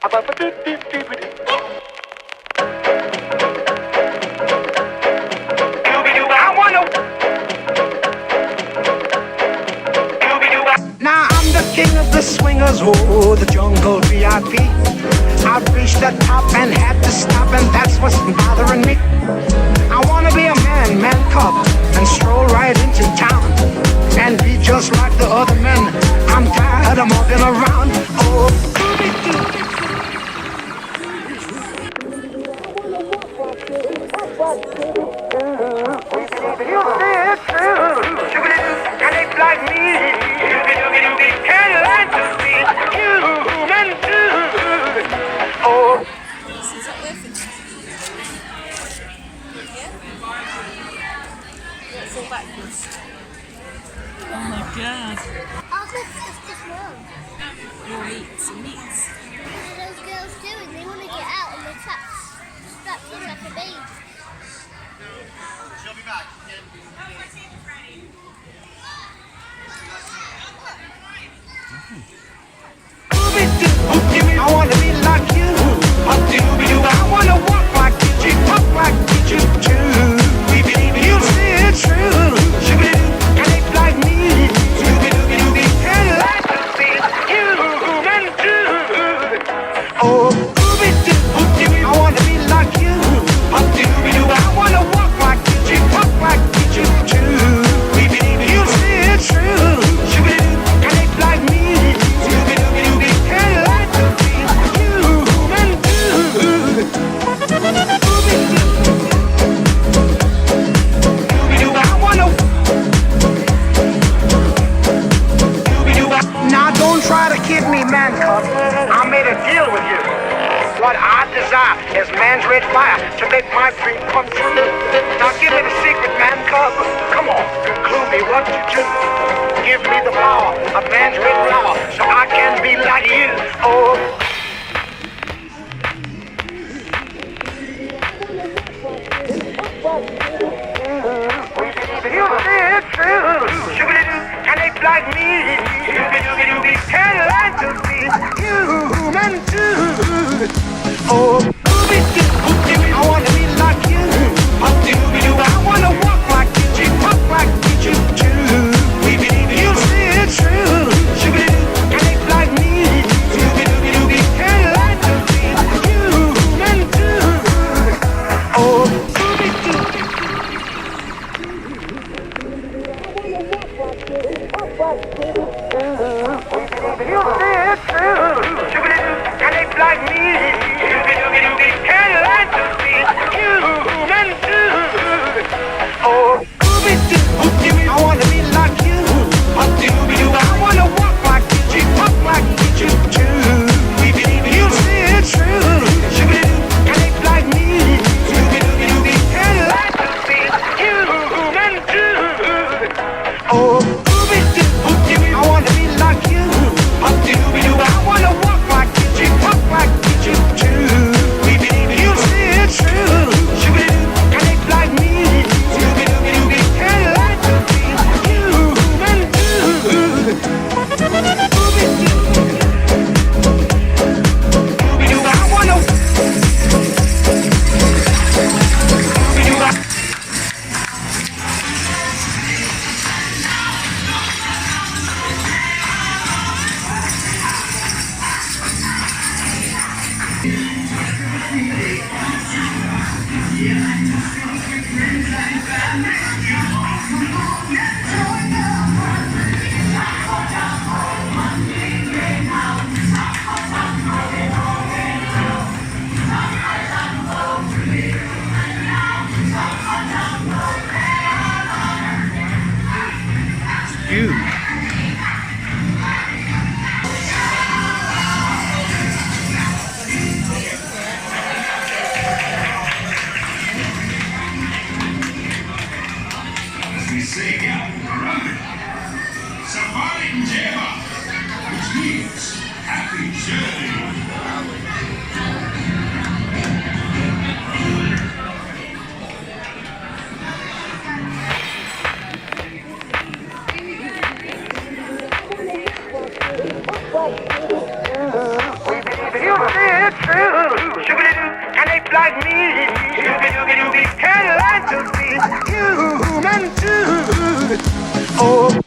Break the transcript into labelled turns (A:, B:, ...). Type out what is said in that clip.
A: Now I'm the king of the swingers, oh, the jungle VIP. I reached the top and had to stop, and that's what's bothering me. I wanna be a man cub, and stroll right into town, and be just like the other men. I'm tired of walking around, oh, Scooby-Doo. You see it true, and it's like me. Can't learn to be human too. Oh.
B: Is that worth it? Yeah? Fall backwards. Oh my god.
C: I'll just wrong.
B: You'll eat some meats.
C: What are those girls doing? They want to get out and they're strapped in like a baby.
D: She'll be back.
A: I wanna be like you. I wanna walk like you, talk like you too. You see it's true. And it's like me. And like to see human too. Oh, I wanna be like you. I wanna walk like you, talk like you too. You see it's true. And it's like me. And like to see human too. Now don't try to kid me, man cub. I made a deal with you. What I desire is man's red fire to make my dream come true. Now give me the secret, man cub. Come on, clue me what to do. Give me the power of man's red flower so I can be like you. Oh. You see it's true, and it's like me. Can't learn to be human too. Oh, I wanna be like you. I wanna walk like you, talk like you too. You see it's true, and it's like me. Can't learn to be human too. Oh, you see it's true, and it's like me. Can't learn to be human too. Oh, I wanna be like you. I wanna walk like you, talk like you too. You see it's true, and it's like me. Can't learn to be human too. Oh. I wanna be like you. I wanna walk like you, talk like you too. You see it's true, and it's like me. Can't learn to be human too. I wanna.
D: Sing out.
A: it's true. Shoo-ba-doo, and they like me. Shoo-ba-doo-ba-doo, can learn to be human too. Oh.